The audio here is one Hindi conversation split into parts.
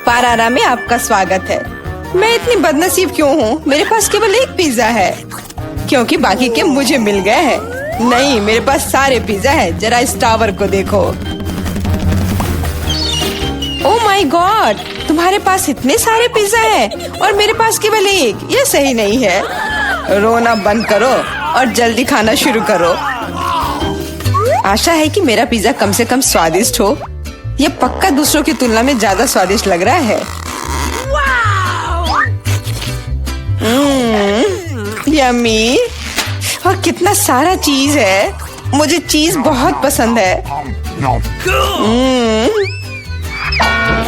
पारारा में आपका स्वागत है। मैं इतनी बदनसीब क्यों हूँ? मेरे पास केवल एक पिज्जा है क्योंकि बाकी के मुझे मिल गए हैं। नहीं, मेरे पास सारे पिज्जा है। जरा इस टावर को देखो। ओह माय गॉड, तुम्हारे पास इतने सारे पिज्जा हैं और मेरे पास केवल एक। ये सही नहीं है। रोना बंद करो और जल्दी खाना शुरू करो। आशा है कि मेरा पिज्जा कम से कम स्वादिष्ट हो। ये पक्का दूसरों की तुलना में ज्यादा स्वादिष्ट लग रहा है। यम्मी। और कितना सारा चीज है। मुझे चीज बहुत पसंद है।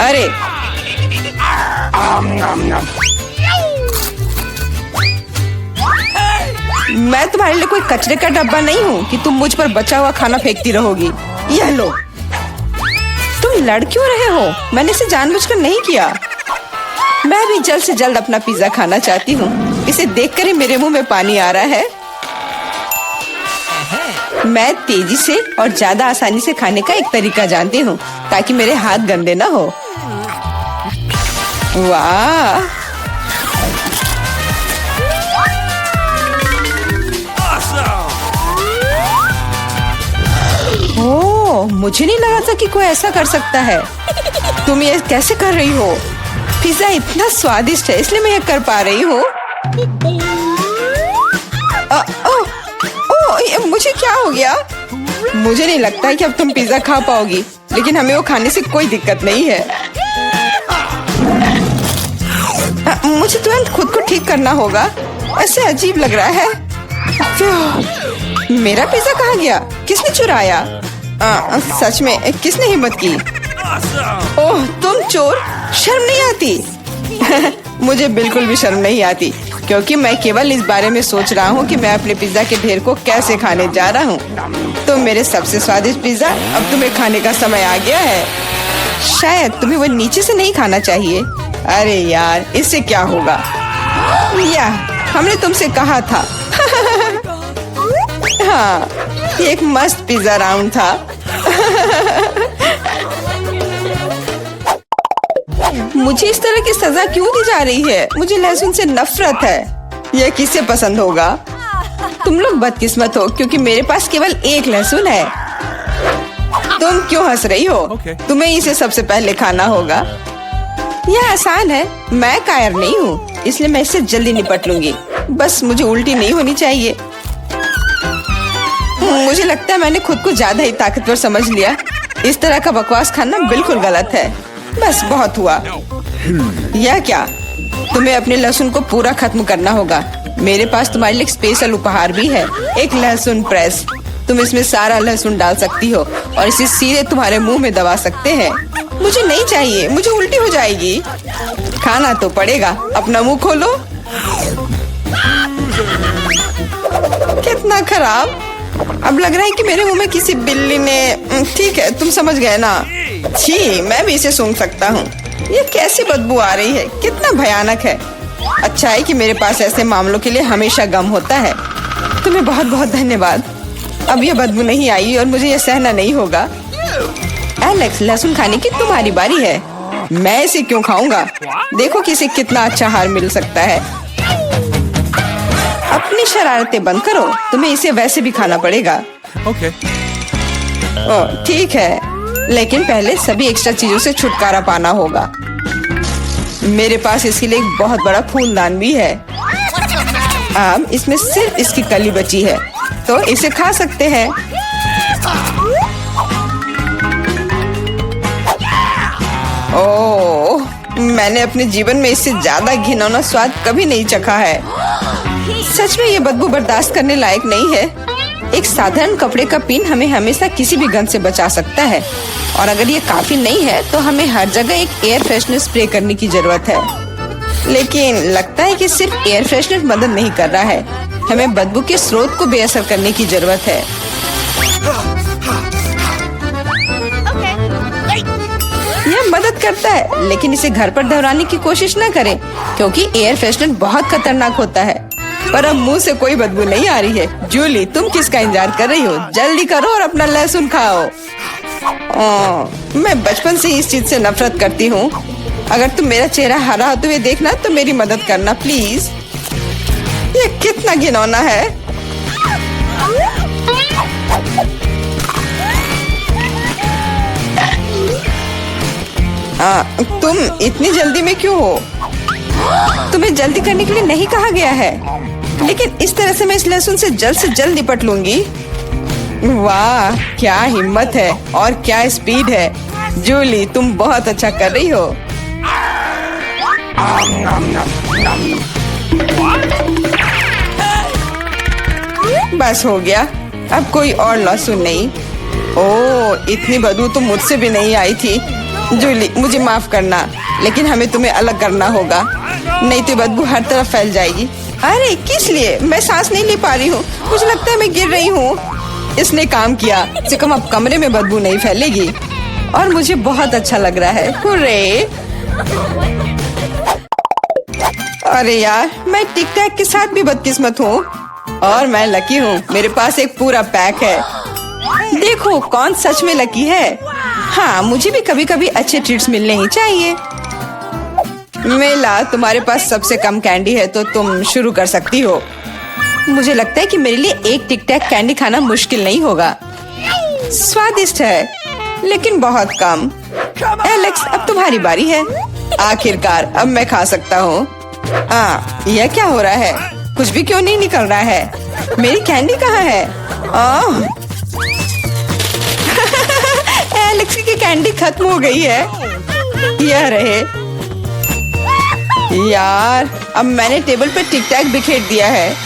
अरे मैं तुम्हारे लिए कोई कचरे का डब्बा नहीं हूँ कि तुम मुझ पर बचा हुआ खाना फेंकती रहोगी। यह लो। तुम लड़ क्यों रहे हो? मैंने इसे जानबूझकर नहीं किया। मैं भी जल्द से जल्द अपना पिज्जा खाना चाहती हूँ। इसे देखकर ही मेरे मुंह में पानी आ रहा है। मैं तेजी से और ज्यादा आसानी से खाने का एक तरीका जानती हूँ ताकि मेरे हाथ गंदे ना हो। वाह, ओह, मुझे नहीं लगा था कि कोई ऐसा कर सकता है। तुम ये कैसे कर रही हो? पिज्जा इतना स्वादिष्ट है इसलिए मैं ये कर पा रही हूँ। मुझे क्या हो गया? मुझे नहीं लगता है कि अब तुम पिज्जा खा पाओगी, लेकिन हमें वो खाने से कोई दिक्कत नहीं है। मुझे तुरंत खुद को ठीक करना होगा। ऐसे अजीब लग रहा है। मेरा पिज्जा कहाँ गया? किसने चुराया? सच में किसने हिम्मत की? ओह, तुम चोर! शर्म नहीं आती? मुझे बिल्कुल भी शर्म नहीं आती क्योंकि मैं केवल इस बारे में सोच रहा हूँ कि मैं अपने पिज्जा के ढेर को कैसे खाने जा रहा हूँ। तो मेरे सबसे स्वादिष्ट पिज्जा अब तुम्हें खाने का समय आ गया है। शायद तुम्हें वो नीचे से नहीं खाना चाहिए। अरे यार, इससे क्या होगा? या हमने तुमसे कहा था। हाँ, ये एक मस्त पिज्जा राउंड था। मुझे इस तरह की सजा क्यों दी जा रही है? मुझे लहसुन से नफरत है। यह किसे पसंद होगा? तुम लोग बदकिस्मत हो क्योंकि मेरे पास केवल एक लहसुन है। तुम क्यों हंस रही हो? तुम्हें इसे सबसे पहले खाना होगा। यह आसान है। मैं कायर नहीं हूँ इसलिए मैं इससे जल्दी निपट लूंगी। बस मुझे उल्टी नहीं होनी चाहिए। मुझे लगता है मैंने खुद को ज्यादा ही ताकतवर समझ लिया। इस तरह का बकवास खाना बिल्कुल गलत है। बस बहुत हुआ। यह क्या? तुम्हें अपने लहसुन को पूरा खत्म करना होगा। मेरे पास तुम्हारे लिए एक स्पेशल उपहार भी है, एक लहसुन प्रेस। तुम इसमें सारा लहसुन डाल सकती हो और इसे सीधे तुम्हारे मुंह में दबा सकते हैं। मुझे नहीं चाहिए, मुझे उल्टी हो जाएगी। खाना तो पड़ेगा। अपना मुंह खोलो। कितना खराब। अब लग रहा है कि मेरे मुंह में किसी बिल्ली ने। ठीक है, तुम समझ गए ना? छी, मैं भी इसे सूंघ सकता हूँ। ये कैसी बदबू आ रही है? कितना भयानक है। अच्छा है कि मेरे पास ऐसे मामलों के लिए हमेशा गम होता है। तुम्हें बहुत बहुत धन्यवाद। अब यह बदबू नहीं आई और मुझे यह सहना नहीं होगा। एलेक्स, लहसुन खाने की तुम्हारी बारी है। मैं इसे क्यों खाऊंगा? देखो कि इसे कितना अच्छा आहार मिल सकता है। अपनी शरारतें बंद करो। तुम्हें इसे वैसे भी खाना पड़ेगा। ओके। ठीक है, लेकिन पहले सभी एक्स्ट्रा चीजों से छुटकारा पाना होगा। मेरे पास इसके लिए एक बहुत बड़ा फूलदान भी है। अब इसमें सिर्फ इसकी कली बची है, तो इसे खा सकते हैं। ओह, मैंने अपने जीवन में इससे ज्यादा घिनौना स्वाद कभी नहीं चखा है। सच में ये बदबू बर्दाश्त करने लायक नहीं है। एक साधारण कपड़े का पिन हमें हमेशा किसी भी गंध से बचा सकता है, और अगर ये काफी नहीं है तो हमें हर जगह एक एयर फ्रेशनर स्प्रे करने की जरूरत है। लेकिन लगता है कि सिर्फ एयर फ्रेशनर मदद नहीं कर रहा है। हमें बदबू के स्रोत को बेअसर करने की जरूरत है। यह मदद करता है, लेकिन इसे घर पर दोहराने की कोशिश न करें क्योंकि एयर फ्रेशनर बहुत खतरनाक होता है। पर अब मुंह से कोई बदबू नहीं आ रही है। जूली, तुम किसका इंतजार कर रही हो? जल्दी करो और अपना लहसुन खाओ। मैं बचपन से इस चीज से नफरत करती हूँ। अगर तुम मेरा चेहरा हरा होते हुए देखना तो मेरी मदद करना प्लीज। ये कितना घिनौना है। तुम इतनी जल्दी में क्यों हो? तुम्हें जल्दी करने के लिए नहीं कहा गया है, लेकिन इस तरह से मैं इस लहसुन से जल्द निपट लूंगी। वाह, क्या हिम्मत है और क्या स्पीड है। जूली, तुम बहुत अच्छा कर रही हो। बस हो गया, अब कोई और लहसुन नहीं। ओह, इतनी बदबू तो मुझसे भी नहीं आई थी। जूली, मुझे माफ करना, लेकिन हमें तुम्हें अलग करना होगा, नहीं तो बदबू हर तरफ फैल जाएगी। अरे किस लिए? मैं सांस नहीं ले पा रही हूँ, मुझे लगता है मैं गिर रही हूँ। इसने काम किया, से कम अब कमरे में बदबू नहीं फैलेगी और मुझे बहुत अच्छा लग रहा है। हुर्रे! अरे यार, मैं टिक टैक के साथ भी बदकिस्मत हूँ और मैं लकी हूँ, मेरे पास एक पूरा पैक है। देखो कौन सच में लकी है। हाँ, मुझे भी कभी कभी अच्छे ट्रीट्स मिलने ही चाहिए। मेला, तुम्हारे पास सबसे कम कैंडी है तो तुम शुरू कर सकती हो। मुझे लगता है कि मेरे लिए एक टिक टैक कैंडी खाना मुश्किल नहीं होगा। स्वादिष्ट है लेकिन बहुत कम। एलेक्स, अब तुम्हारी बारी है। आखिरकार अब मैं खा सकता हूँ। यह क्या हो रहा है? कुछ भी क्यों नहीं निकल रहा है? मेरी कैंडी कहाँ है? एलेक्स की कैंडी खत्म हो गई है। यह रहे। यार, अब मैंने टेबल पर टिक टैक बिखेर दिया है।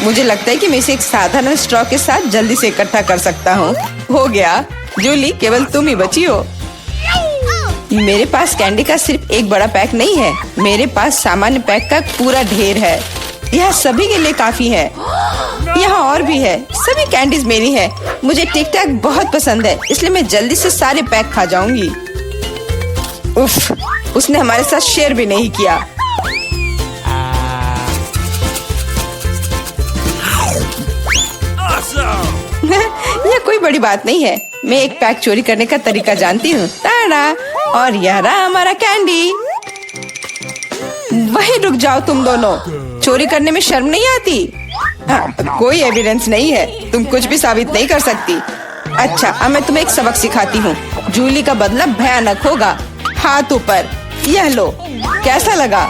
मुझे लगता है कि मैं इसे एक साधारण स्ट्रॉ के साथ जल्दी से इकट्ठा कर सकता हूँ। हो गया। जूली, केवल तुम ही बची हो। मेरे पास कैंडी का सिर्फ एक बड़ा पैक नहीं है, मेरे पास सामान्य पैक का पूरा ढेर है। यह सभी के लिए काफी है। यहाँ और भी है। सभी कैंडीज मेरी है। मुझे टिक टैक बहुत पसंद है, इसलिए मैं जल्दी से सारे पैक खा जाऊंगी। उफ, उसने हमारे साथ शेयर भी नहीं किया। यह कोई बड़ी बात नहीं है। मैं एक पैक चोरी करने का तरीका जानती हूँ। ताड़ा! और यह रहा हमारा कैंडी। वहीं रुक जाओ तुम दोनों। चोरी करने में शर्म नहीं आती? कोई एविडेंस नहीं है, तुम कुछ भी साबित नहीं कर सकती। अच्छा, अब मैं तुम्हें एक सबक सिखाती हूँ। जूली का बदला भयानक होगा। हाथ ऊपर। यह लो, कैसा लगा?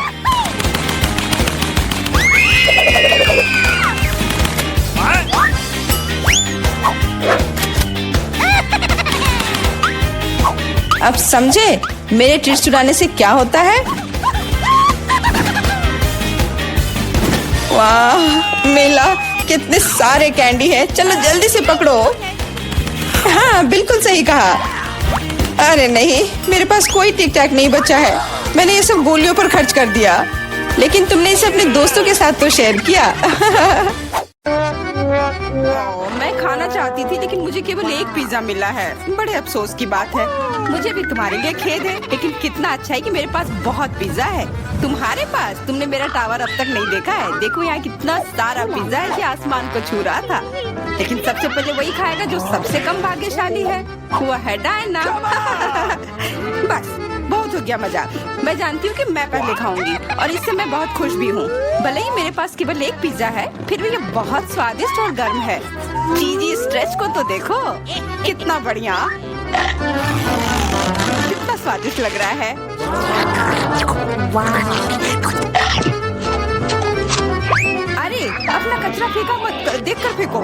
अब समझे मेरे ट्रीट्स चुराने से क्या होता है? वाह मेला, कितने सारे कैंडी हैं। चलो जल्दी से पकड़ो। हाँ, बिल्कुल सही कहा। अरे नहीं, मेरे पास कोई टिक टैक नहीं बचा है। मैंने ये सब गोलियों पर खर्च कर दिया। लेकिन तुमने इसे अपने दोस्तों के साथ तो शेयर किया। मैं खाना चाहती थी, लेकिन मुझे केवल एक पिज्जा मिला है। बड़े अफसोस की बात है। मुझे भी तुम्हारे लिए खेद है, लेकिन कितना अच्छा है कि मेरे पास बहुत पिज्जा है। तुम्हारे पास? तुमने मेरा टावर अब तक नहीं देखा है। देखो यहाँ कितना सारा पिज्जा है कि आसमान को छू रहा था। लेकिन सबसे पहले वही खाएगा जो सबसे कम भाग्यशाली है। वो है डायना। बस बहुत हो गया मजाक। मैं जानती हूँ कि मैं पहले खाऊंगी और इससे मैं बहुत खुश भी हूँ। भले ही मेरे पास केवल एक पिज्जा है, फिर भी ये बहुत स्वादिष्ट और गर्म है। चीजी स्ट्रेच को तो देखो, कितना बढ़िया, कितना स्वादिष्ट लग रहा है। अरे अपना कचरा फेंका मत, देख कर फेंको।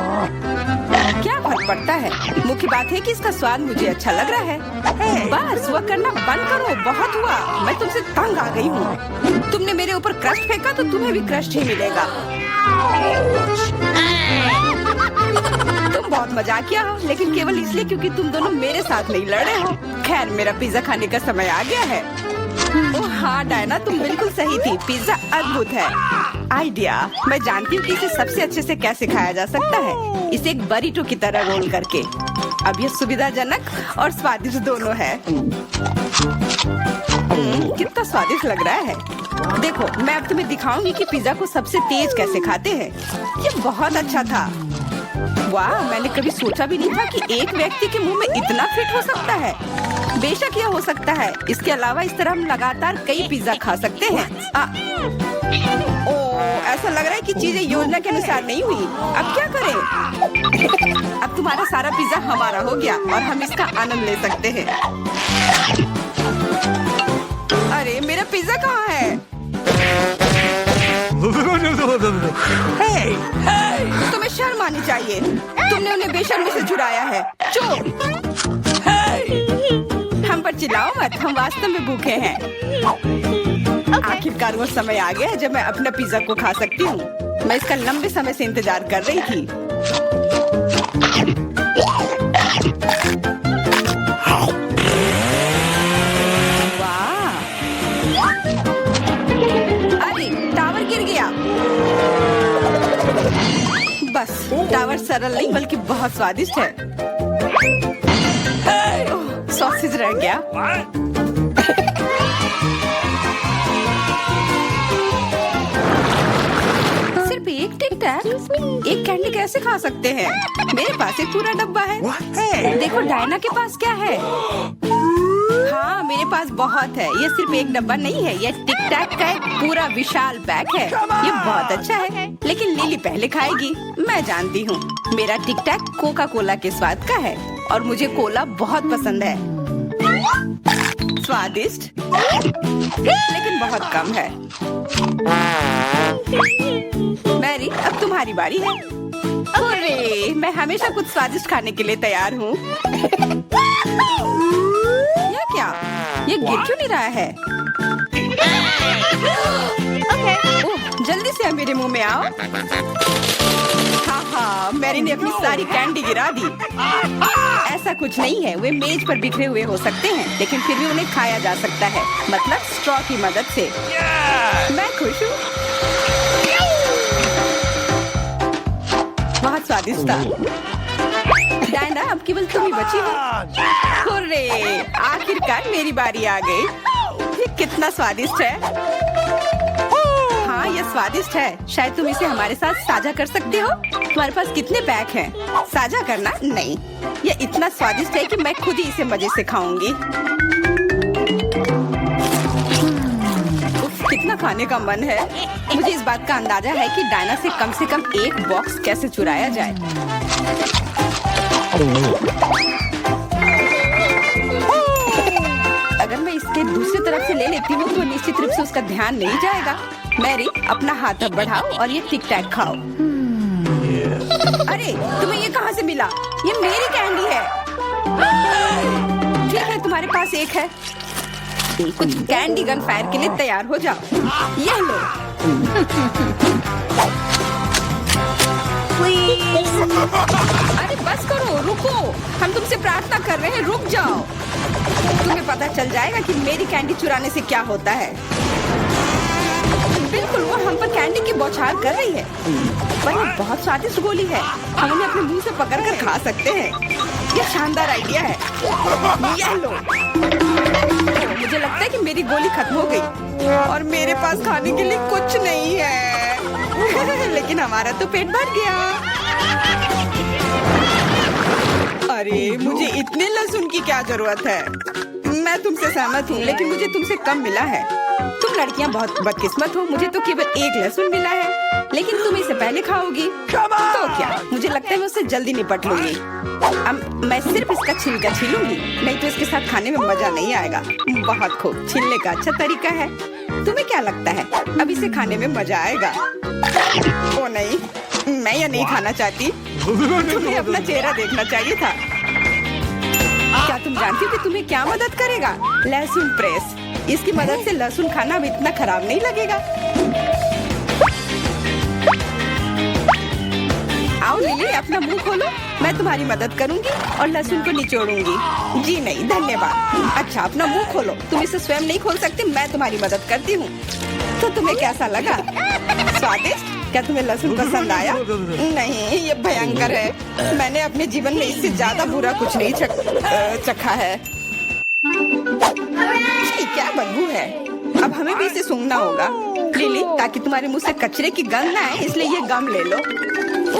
क्या फर्क पड़ता है? मुख्य बात है कि इसका स्वाद मुझे अच्छा लग रहा है। बस वह करना बंद करो, बहुत हुआ। मैं तुमसे तंग आ गई हूँ। तुमने मेरे ऊपर क्रस्ट फेंका तो तुम्हें भी क्रस्ट ही मिलेगा। तुम बहुत मजाकिया हो, लेकिन केवल इसलिए क्योंकि तुम दोनों मेरे साथ नहीं लड़ रहे हो। खैर, मेरा पिज्जा खाने का समय आ गया है। ओह हाँ डायना, तुम बिल्कुल सही थी। पिज्जा अद्भुत है। आइडिया, मैं जानती हूँ कि इसे सबसे अच्छे से कैसे खाया जा सकता है। इसे एक बरीटो की तरह रोल करके। अब यह सुविधाजनक और स्वादिष्ट दोनों है। कितना स्वादिष्ट लग रहा है। देखो, मैं अब तुम्हें दिखाऊंगी कि पिज्जा को सबसे तेज कैसे खाते हैं। ये बहुत अच्छा था। वाह, मैंने कभी सोचा भी नहीं था कि एक व्यक्ति के मुंह में इतना फिट हो सकता है। बेशक यह हो सकता है। इसके अलावा इस तरह हम लगातार कई पिज्जा खा सकते हैं। ऐसा लग रहा है कि चीजें योजना के अनुसार नहीं हुई। अब क्या करें? अब तुम्हारा सारा पिज्जा हमारा हो गया और हम इसका आनंद ले सकते हैं। अरे मेरा पिज्जा कहाँ है? तुम्हें शर्म आनी चाहिए। तुमने उन्हें बेशर्मी से चुराया है। चुप! हम पर चिल्लाओ मत, हम वास्तव में भूखे हैं। आखिरकार वो समय आ गया है जब मैं अपना पिज्जा को खा सकती हूँ। मैं इसका लंबे समय से इंतजार कर रही थी। वाह! अरे टावर गिर गया। बस टावर सरल नहीं बल्कि बहुत स्वादिष्ट है। सॉसेज रह गया। सिर्फ एक टिक टैक, एक कैंडी कैसे खा सकते हैं? मेरे पास एक पूरा डब्बा है। देखो डायना के पास क्या है। हाँ मेरे पास बहुत है। ये सिर्फ एक डब्बा नहीं है, ये टिक टैक का एक पूरा विशाल पैक है। ये बहुत अच्छा है, लेकिन लिली पहले खाएगी। मैं जानती हूँ मेरा टिक टैक कोका कोला के स्वाद का है और मुझे कोला बहुत पसंद है। स्वादिष्ट लेकिन बहुत कम है। मैरी अब तुम्हारी बारी है। अरे मैं हमेशा कुछ स्वादिष्ट खाने के लिए तैयार हूँ। यह क्या? ये गिर क्यों नहीं रहा है? ओह, जल्दी से मेरे मुंह में आओ। हाँ, मैरी ने अपनी सारी कैंडी गिरा दी। ऐसा कुछ नहीं है, वे मेज पर बिखरे हुए हो सकते हैं, लेकिन फिर भी उन्हें खाया जा सकता है, मतलब स्ट्रॉ की मदद से। मैं खुश हूँ। बहुत स्वादिष्ट था। डायना अब केवल तुम ही बची हो। हुर्रे! आखिरकार मेरी बारी आ गई। ये कितना स्वादिष्ट है। हाँ ये स्वादिष्ट है। शायद तुम इसे हमारे साथ साझा कर सकते हो। तुम्हारे पास कितने पैक हैं? साझा करना नहीं। ये इतना स्वादिष्ट है कि मैं खुद ही इसे मजे से खाऊंगी। उफ, कितना खाने का मन है। मुझे इस बात का अंदाजा है कि डायना से कम एक बॉक्स कैसे चुराया जाए। अगर मैं इसके दूसरी तरफ से ले लेती हूँ तो निश्चित रूप से उसका ध्यान नहीं जाएगा। मैरी अपना हाथ अब बढ़ाओ और ये टिक टैक खाओ। अरे तुम्हें ये कहाँ से मिला? ये मेरी कैंडी है। ठीक है तुम्हारे पास एक है। कुछ कैंडी गन फायर के लिए तैयार हो जाओ। ये लो। अरे बस करो, रुको। हम तुमसे प्रार्थना कर रहे हैं, रुक जाओ। तुम्हें पता चल जाएगा कि मेरी कैंडी चुराने से क्या होता है। बिल्कुल वो हम पर कैंडी की बौछार कर रही है। पर ये बहुत स्वादिष्ट गोली है। हम उन्हें अपने मुंह से पकड़कर खा सकते हैं। ये शानदार आइडिया है। ये लो। मुझे लगता है कि मेरी गोली खत्म हो गई और मेरे पास खाने के लिए कुछ नहीं है। लेकिन हमारा तो पेट भर गया। अरे मुझे इतने लहसुन की क्या जरूरत है? मैं तुमसे सहमत हूँ, लेकिन मुझे तुमसे कम मिला है। तुम लड़कियाँ बहुत बदकिस्मत हो। मुझे तो केवल एक लहसुन मिला है, लेकिन तुम इसे पहले खाओगी तो क्या? मुझे लगता है मैं उससे जल्दी निपट लूंगी। अब मैं सिर्फ इसका छिलका छीलूंगी, नहीं तो इसके साथ खाने में मजा नहीं आएगा। बहुत खूब, छीलने का अच्छा तरीका है। तुम्हें क्या लगता है अब इसे खाने में मजा आएगा? ओ नहीं, मैं यह नहीं खाना चाहती। तुम्हें अपना चेहरा देखना चाहिए था। क्या तुम जानती हो कि तुम्हें क्या मदद करेगा? लहसुन प्रेस। इसकी मदद से लहसुन खाना अब इतना खराब नहीं लगेगा। आओ लिली, अपना मुंह खोलो। मैं तुम्हारी मदद करूंगी और लहसुन को निचोड़ूंगी। जी नहीं धन्यवाद। अच्छा अपना मुंह खोलो। तुम इसे स्वयं नहीं खोल सकते, मैं तुम्हारी मदद करती हूँ। तो तुम्हें कैसा लगा? स्वादिष्ट? क्या तुम्हें लहसुन पसंद आया? नहीं, ये भयंकर है। मैंने अपने जीवन में इससे ज्यादा बुरा कुछ नहीं चखा है। क्या बदबू है। अब हमें भी इसे सूंघना होगा लिली, ताकि तुम्हारे मुंह से कचरे की गंध ना आए, इसलिए ये गम ले लो।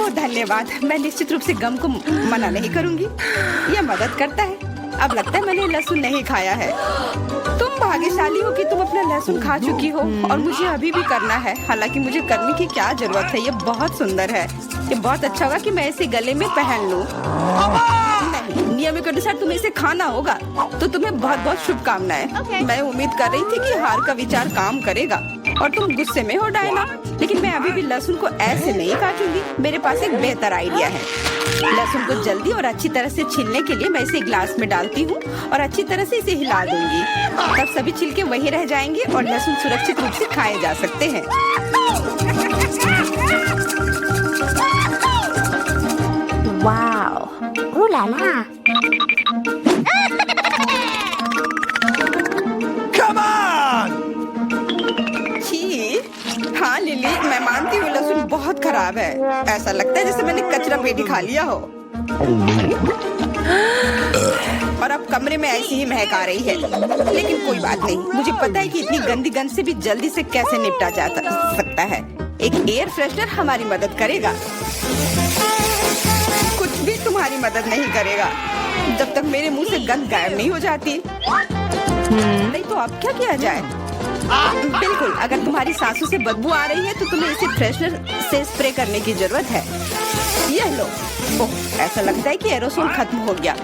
ओह धन्यवाद। मैं निश्चित रूप से गम को मना नहीं करूंगी। यह मदद करता है। अब लगता है मैंने लहसुन नहीं खाया है। तुम भाग्यशाली हो कि तुम अपना लहसुन खा चुकी हो और मुझे अभी भी करना है। हालांकि मुझे करने की क्या जरूरत है, ये बहुत सुंदर है। ये बहुत अच्छा होगा कि मैं इसे गले में पहन लूं। नहीं, नियम के अनुसार तुम्हें इसे खाना होगा। तो तुम्हें बहुत बहुत शुभकामनाएं। मैं उम्मीद कर रही थी कि हार का विचार काम करेगा और तुम गुस्से में हो डायना, लेकिन मैं अभी भी लहसुन को ऐसे नहीं काटूंगी। मेरे पास एक बेहतर आइडिया है। लहसुन को जल्दी और अच्छी तरह से छीलने के लिए मैं इसे ग्लास में डालती हूँ और अच्छी तरह से इसे हिला दूंगी। तब सभी छिलके वहीं रह जाएंगे और लहसुन सुरक्षित रूप से खाए जा सकते हैं। Wow, ooh la la। Come on! छी, हाँ लिली, मैं मानती हूँ लहसुन बहुत खराब है। ऐसा लगता है जैसे मैंने कचरा पेटी खा लिया हो। और अब कमरे में ऐसी ही महक आ रही है, लेकिन कोई बात नहीं। मुझे पता है कि इतनी गंदी गंध से भी जल्दी से कैसे निपटा जा सकता है। एक एयर फ्रेशनर हमारी मदद करेगा। कुछ भी तुम्हारी मदद नहीं करेगा जब तक मेरे मुंह से गंध गायब नहीं हो जाती। नहीं तो अब क्या किया जाए? बिल्कुल, अगर तुम्हारी सांसों से बदबू आ रही है तो तुम्हें इसे फ्रेशनर से स्प्रे करने की जरूरत है। यह लो। ओह, ऐसा लगता है कि एरोसोल खत्म हो गया।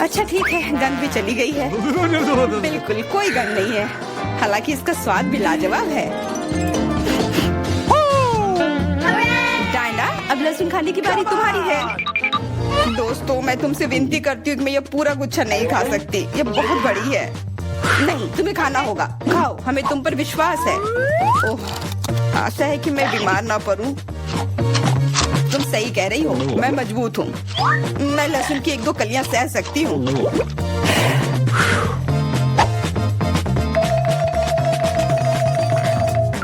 अच्छा ठीक है, गंध भी चली गई है। बिल्कुल कोई गंध नहीं है, हालांकि इसका स्वाद भी लाजवाब है। डायना, अब लहसुन खाने की बारी तुम्हारी है। दोस्तों, मैं तुमसे विनती करती हूँ कि मैं ये पूरा गुच्छा नहीं खा सकती। ये बहुत बड़ी है। नहीं, तुम्हें खाना होगा। खाओ, हमें तुम पर विश्वास है। ओह, आशा है कि मैं बीमार ना पड़ूं। तुम सही कह रही हो, मैं मजबूत हूँ। मैं लहसुन की 1-2 कलियां सह सकती हूँ।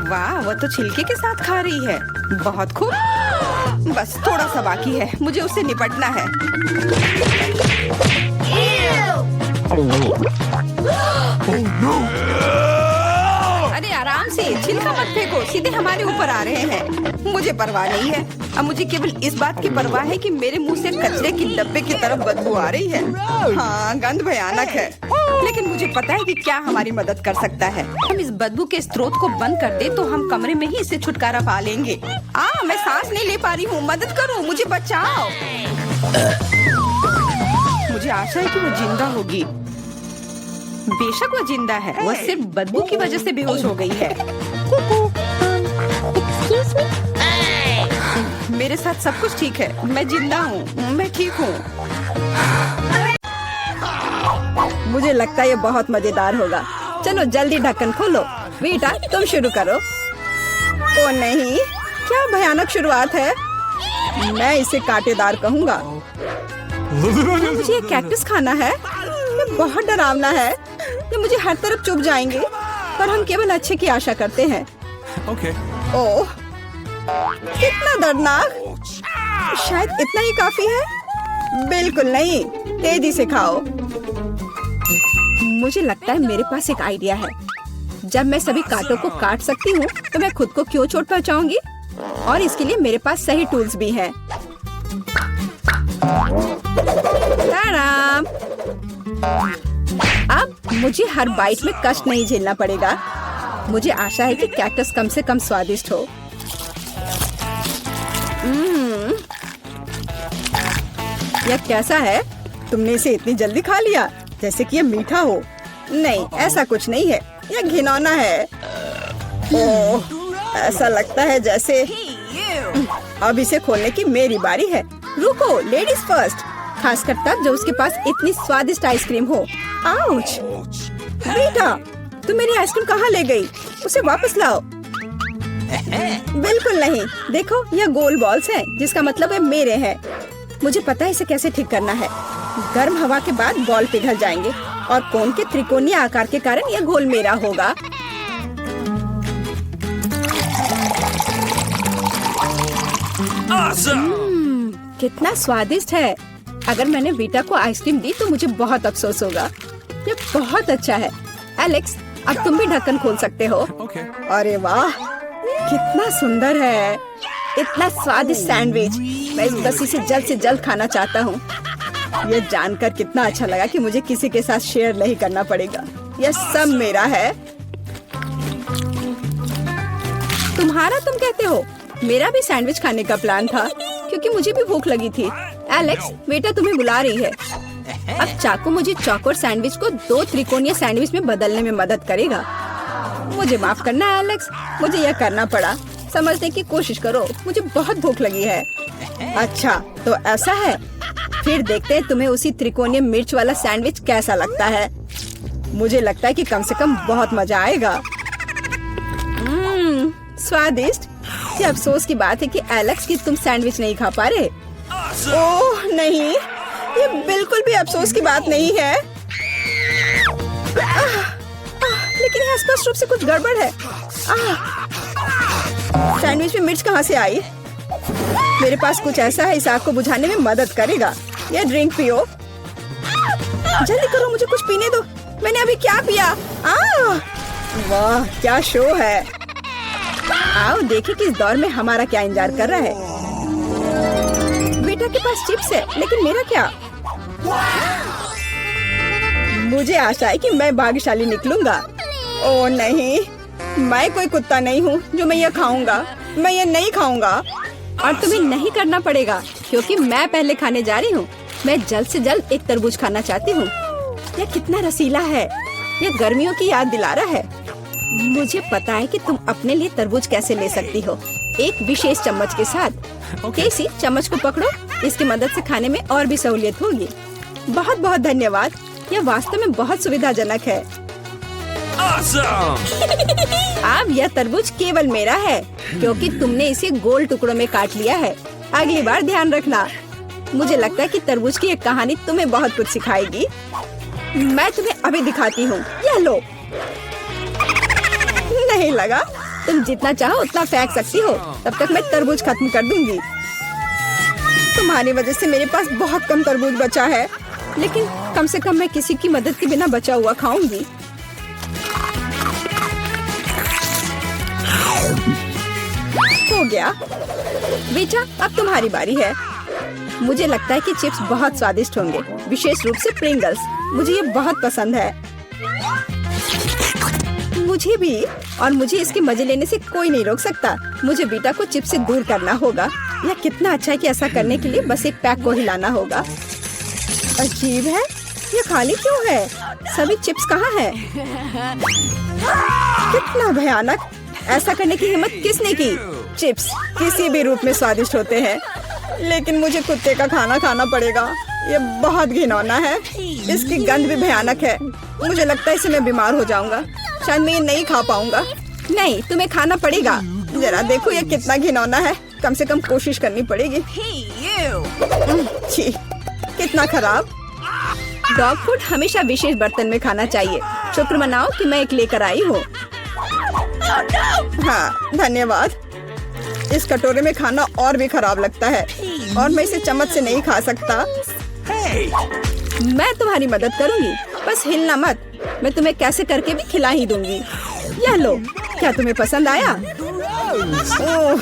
वाह, वो तो छिलके के साथ खा रही है। बहुत खूब। बस थोड़ा सा बाकी है, मुझे उससे निपटना है। अरे आराम से, छिलका मत फेंको, सीधे हमारे ऊपर आ रहे हैं। मुझे परवाह नहीं है। अब मुझे केवल इस बात की परवाह है कि मेरे मुंह से कचरे की डब्बे की तरफ बदबू आ रही है। हाँ, गंध भयानक है, लेकिन मुझे पता है कि क्या हमारी मदद कर सकता है। हम इस बदबू के स्रोत को बंद कर दे तो हम कमरे में ही इससे छुटकारा पा लेंगे। मैं सांस नहीं ले पा रही हूँ, मदद करो, मुझे बचाओ। मुझे आशा है कि वो जिंदा होगी। बेशक वो जिंदा है, वो सिर्फ बदबू की वजह से बेहोश हो गई है। मेरे साथ सब कुछ ठीक है, मैं जिंदा हूँ, मैं ठीक हूँ। मुझे लगता है ये बहुत मजेदार होगा। चलो जल्दी ढक्कन खोलो। बेटा, तुम शुरू करो। ओ नहीं, क्या भयानक शुरुआत है। मैं इसे कांटेदार कहूँगा। मुझे ये कैक्टस खाना है। ये बहुत डरावना है। ये मुझे हर तरफ चुभ जाएंगे, पर हम केवल अच्छे की आशा करते हैं। Okay. ओह, कितना दर्दनाक। शायद इतना ही काफी है। बिल्कुल नहीं, तेजी से खाओ। मुझे लगता है मेरे पास एक आइडिया है। जब मैं सभी कांटों को काट सकती हूँ तो मैं खुद को क्यों चोट पहुँचाऊंगी? और इसके लिए मेरे पास सही टूल्स भी हैं। ताराम! अब मुझे हर बाइट में कष्ट नहीं झेलना पड़ेगा। मुझे आशा है कि कैक्टस कम से कम स्वादिष्ट हो। यह कैसा है? तुमने इसे इतनी जल्दी खा लिया जैसे कि यह मीठा हो। नहीं, ऐसा कुछ नहीं है, यह घिनौना है। ओह, ऐसा लगता है जैसे अब इसे खोलने की मेरी बारी है। रुको, लेडीज फर्स्ट, खासकर तब जब उसके पास इतनी स्वादिष्ट आइसक्रीम हो। आउच! बेटा, तुम मेरी आइसक्रीम कहाँ ले गई? उसे वापस लाओ। बिल्कुल नहीं। देखो, यह गोल बॉल्स हैं, जिसका मतलब है मेरे हैं। मुझे पता है इसे कैसे ठीक करना है। गर्म हवा के बाद बॉल पिघल जाएंगे और कोन के त्रिकोणीय आकार के कारण यह घोल मेरा होगा। कितना स्वादिष्ट है। अगर मैंने बेटा को आइसक्रीम दी तो मुझे बहुत अफसोस होगा। ये बहुत अच्छा है। एलेक्स, अब तुम भी ढक्कन खोल सकते हो। Okay. अरे वाह, कितना सुंदर है। इतना स्वादिष्ट सैंडविच। मैं इस बस इसे जल्द से जल्द खाना चाहता हूँ। ये जानकर कितना अच्छा लगा कि मुझे किसी के साथ शेयर नहीं करना पड़ेगा। यह सब मेरा है। तुम्हारा तुम कहते हो? मेरा भी सैंडविच खाने का प्लान था क्योंकि मुझे भी भूख लगी थी। एलेक्स, बेटा तुम्हें बुला रही है। अब चाकू मुझे चौकोर सैंडविच को 2 त्रिकोणीय सैंडविच में बदलने में मदद करेगा। मुझे माफ करना एलेक्स, मुझे यह करना पड़ा। समझने की कोशिश करो, मुझे बहुत भूख लगी है। अच्छा तो ऐसा है, फिर देखते हैं तुम्हें उसी त्रिकोणीय मिर्च वाला सैंडविच कैसा लगता है। मुझे लगता है कि कम से कम बहुत मजा आएगा। स्वादिष्ट। ये अफसोस की बात है कि एलेक्स कि तुम सैंडविच नहीं खा पा रहे। ओह नहीं, ये बिल्कुल भी अफसोस की बात नहीं है। लेकिन यहाँ स्पष्ट रूप से कुछ गड़बड़ है। सैंडविच में मिर्च कहाँ से आई? मेरे पास कुछ ऐसा है इस आग को बुझाने में मदद करेगा। यह ड्रिंक पियो। जल्दी करो, मुझे कुछ पीने दो। मैंने अभी क्या पिया? वाह क्या शो है। आओ देखें कि इस दौर में हमारा क्या इंतजार कर रहा है। बेटा के पास चिप्स है, लेकिन मेरा क्या? मुझे आशा है कि मैं भाग्यशाली निकलूंगा। ओह नहीं, मैं कोई कुत्ता नहीं हूँ जो मैं ये खाऊंगा। मैं ये नहीं खाऊंगा। और तुम्हें नहीं करना पड़ेगा क्योंकि मैं पहले खाने जा रही हूँ। मैं जल्द से जल्द एक तरबूज खाना चाहती हूँ। यह कितना रसीला है। यह गर्मियों की याद दिला रहा है। मुझे पता है कि तुम अपने लिए तरबूज कैसे ले सकती हो, एक विशेष चम्मच के साथ। केसी, चम्मच को पकड़ो। इसकी मदद से खाने में और भी सहूलियत होगी। बहुत बहुत धन्यवाद। यह वास्तव में बहुत सुविधाजनक है। अब यह तरबूज केवल मेरा है क्योंकि तुमने इसे गोल टुकड़ों में काट लिया है। अगली बार ध्यान रखना। मुझे लगता है कि तरबूज की एक कहानी तुम्हें बहुत कुछ सिखाएगी। मैं तुम्हें अभी दिखाती हूँ। यह लो। नहीं लगा? तुम जितना चाहो उतना फेंक सकती हो, तब तक मैं तरबूज खत्म कर दूंगी। तुम्हारी वजह से मेरे पास बहुत कम तरबूज बचा है, लेकिन कम से कम मैं किसी की मदद के बिना बचा हुआ खाऊंगी। हो गया। बेटा अब तुम्हारी बारी है। मुझे लगता है कि चिप्स बहुत स्वादिष्ट होंगे, विशेष रूप से प्रिंगल्स। मुझे ये बहुत पसंद है। मुझे भी। और मुझे इसके मजे लेने से कोई नहीं रोक सकता। मुझे बेटा को चिप्स से दूर करना होगा। यह कितना अच्छा है कि ऐसा करने के लिए बस एक पैक को हिलाना होगा। अजीब है, ये खाली क्यों है? सभी चिप्स कहाँ हैं? कितना भयानक। ऐसा करने की हिम्मत किसने की? चिप्स किसी भी रूप में स्वादिष्ट होते हैं, लेकिन मुझे कुत्ते का खाना खाना पड़ेगा। ये बहुत घिनौना है। इसकी गंध भी भयानक है। मुझे लगता है इससे मैं बीमार हो जाऊंगा। शायद मैं ये नहीं खा पाऊंगा। नहीं, तुम्हें खाना पड़ेगा। जरा देखो ये कितना घिनौना है। कम से कम कोशिश करनी पड़ेगी। छी, कितना खराब। डॉग फूड हमेशा विशेष बर्तन में खाना चाहिए। शुक्र मनाओ कि मैं एक लेकर आई हूँ। हाँ धन्यवाद। इस कटोरे में खाना और भी खराब लगता है और मैं इसे चम्मच से नहीं खा सकता। मैं तुम्हारी मदद करूंगी, बस हिलना मत। मैं तुम्हें कैसे करके भी खिला ही दूंगी। यह लो। क्या तुम्हें पसंद आया? ओह,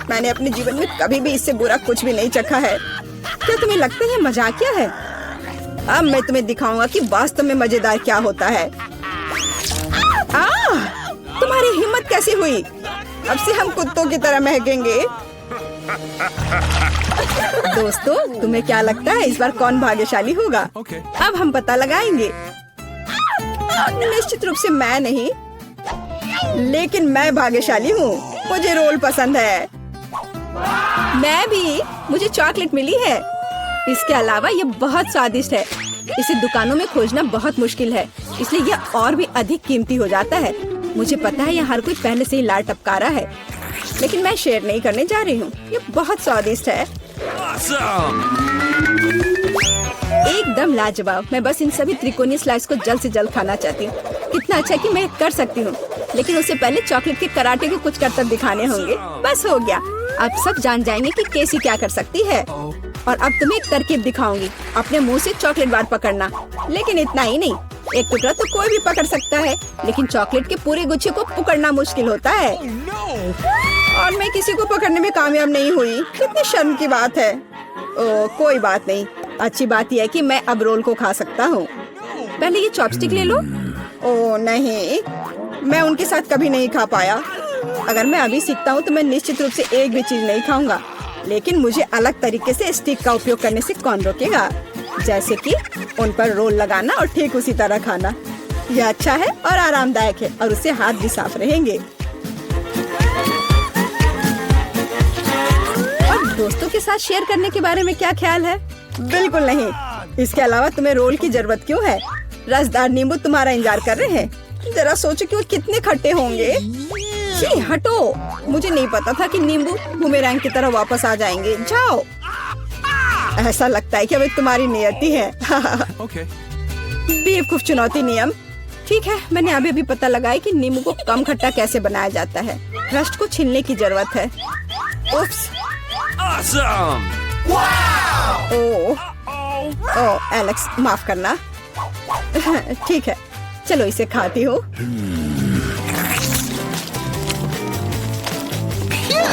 मैंने अपने जीवन में कभी भी इससे बुरा कुछ भी नहीं चखा है। क्या तुम्हें लगता है मजाकिया है? अब मैं तुम्हें दिखाऊंगा कि वास्तव में मजेदार क्या होता है। तुम्हारी हिम्मत कैसी हुई? अब से हम कुत्तों की तरह महकेंगे। दोस्तों, तुम्हें क्या लगता है इस बार कौन भाग्यशाली होगा? अब हम पता लगाएंगे। निश्चित रूप से मैं नहीं, लेकिन मैं भाग्यशाली हूँ। मुझे रोल पसंद है। मैं भी। मुझे चॉकलेट मिली है। इसके अलावा ये बहुत स्वादिष्ट है। इसे दुकानों में खोजना बहुत मुश्किल है, इसलिए यह और भी अधिक कीमती हो जाता है। मुझे पता है यह हर कोई पहले से ही लार टपका रहा है, लेकिन मैं शेयर नहीं करने जा रही हूँ। ये बहुत स्वादिष्ट है। एकदम लाजवाब। मैं बस इन सभी त्रिकोणीय स्लाइस को जल्द से जल्द खाना चाहती हूँ। कितना अच्छा है कि मैं कर सकती हूँ, लेकिन उससे पहले चॉकलेट के कराटे को कुछ करतब दिखाने होंगे। बस हो गया। अब सब जान जाएंगे कि कैसी क्या कर सकती है। और अब तुम्हें एक तरकीब दिखाऊंगी। अपने मुंह से चॉकलेट बार पकड़ना, लेकिन इतना ही नहीं। एक टुकड़ा तो कोई भी पकड़ सकता है, लेकिन चॉकलेट के पूरे गुच्छे को पकड़ना मुश्किल होता है। और मैं किसी को पकड़ने में कामयाब नहीं हुई। कितनी शर्म की बात है। ओह, कोई बात नहीं। अच्छी बात यह है कि मैं अब रोल को खा सकता हूँ। पहले ये चॉपस्टिक ले लो। ओ नहीं, मैं उनके साथ कभी नहीं खा पाया। अगर मैं अभी सीखता हूँ तो मैं निश्चित रूप से एक भी चीज नहीं खाऊंगा, लेकिन मुझे अलग तरीके से स्टिक का उपयोग करने से कौन रोकेगा? जैसे कि उन पर रोल लगाना और ठीक उसी तरह खाना। यह अच्छा है और आरामदायक है और उससे हाथ भी साफ रहेंगे। और दोस्तों के साथ शेयर करने के बारे में क्या ख्याल है? बिल्कुल नहीं। इसके अलावा तुम्हें रोल की जरूरत क्यों है? रसदार नींबू तुम्हारा इंतजार कर रहे हैं। जरा सोचो कि वो कितने खट्टे होंगे। छी, हटो। मुझे नहीं पता था कि नींबू बूमेरैंग की तरह वापस आ जाएंगे। जाओ। ऐसा लगता है कि अब तुम्हारी नियति है। Okay. बेवकूफ चुनौती नियम। ठीक है, मैंने अभी भी पता लगाया कि नींबू को कम खट्टा कैसे बनाया जाता है। रस्ट को छीलने की जरूरत है। उप्स। Awesome! ओह एलेक्स, माफ करना। ठीक है, चलो इसे खाती हूँ।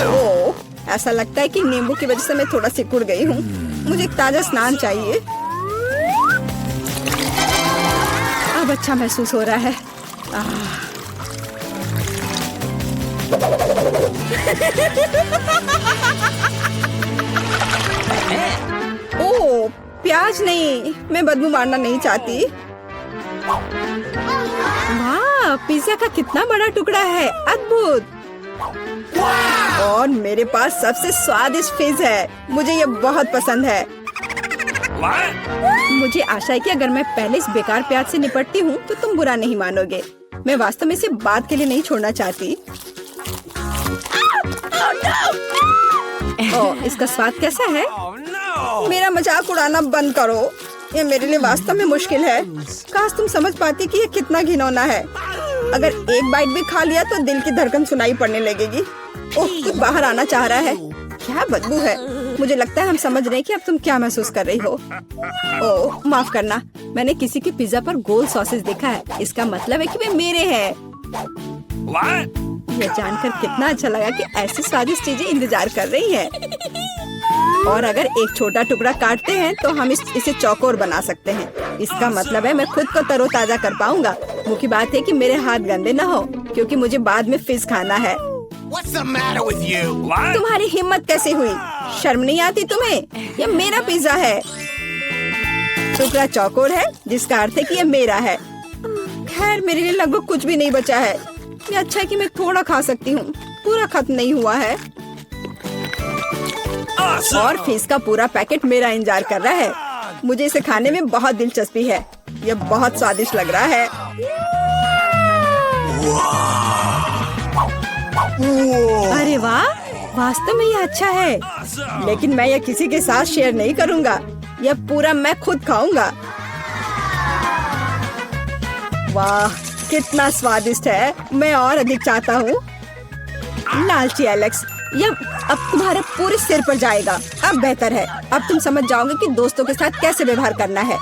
ओह, ऐसा लगता है कि नींबू की वजह से मैं थोड़ा सिकुड़ गई हूँ। मुझे एक ताजा स्नान चाहिए। अब अच्छा महसूस हो रहा है। ओह, प्याज नहीं, मैं बदबू मारना नहीं चाहती। वाह, पिज्जा का कितना बड़ा टुकड़ा है, अद्भुत। और मेरे पास सबसे स्वादिष्ट फिज है। मुझे ये बहुत पसंद है। मुझे आशा है कि अगर मैं पहले इस बेकार प्याज से निपटती हूँ तो तुम बुरा नहीं मानोगे। मैं वास्तव में इसे बात के लिए नहीं छोड़ना चाहती। ओह, इसका स्वाद कैसा है? मेरा मजाक उड़ाना बंद करो। ये मेरे लिए वास्तव में मुश्किल है। काश तुम समझ पाती कि ये कितना घिनौना है। अगर एक बाइट भी खा लिया तो दिल की धड़कन सुनाई पड़ने लगेगी। ओह, कुछ बाहर आना चाह रहा है। क्या बदबू है। मुझे लगता है हम समझ रहे हैं कि अब तुम क्या महसूस कर रही हो। ओह, माफ करना। मैंने किसी के पिज्जा पर गोल सॉसेज देखा है। इसका मतलब है कि वे मेरे हैं। यह जानकर कितना अच्छा लगा कि ऐसी स्वादिष्ट चीजें इंतजार कर रही हैं। और अगर एक छोटा टुकड़ा काटते हैं तो हम इसे चौकोर बना सकते हैं। इसका मतलब है मैं खुद को तरोताजा कर पाऊंगा। मुख्य बात है कि मेरे हाथ गंदे न हो, क्योंकि मुझे बाद में फिज खाना है। What's the matter with you? तुम्हारी हिम्मत कैसे हुई? शर्म नहीं आती तुम्हें? यह मेरा पिज्जा है। टुकड़ा चौकोर है, जिसका अर्थ है कि यह मेरा है। खैर, मेरे लिए लगभग कुछ भी नहीं बचा है। ये अच्छा है कि मैं थोड़ा खा सकती हूँ। पूरा खत्म नहीं हुआ है। Awesome! और फिज का पूरा पैकेट मेरा इंतजार कर रहा है। मुझे इसे खाने में बहुत दिलचस्पी है। यह बहुत स्वादिष्ट लग रहा है। अरे वाह, वास्तव में यह अच्छा है। लेकिन मैं यह किसी के साथ शेयर नहीं करूंगा। यह पूरा मैं खुद खाऊंगा। वाह, कितना स्वादिष्ट है। मैं और अधिक चाहता हूँ। लालची एलेक्स, यह अब तुम्हारे पूरे सिर पर जाएगा। अब बेहतर है। अब तुम समझ जाओगे कि दोस्तों के साथ कैसे व्यवहार करना है।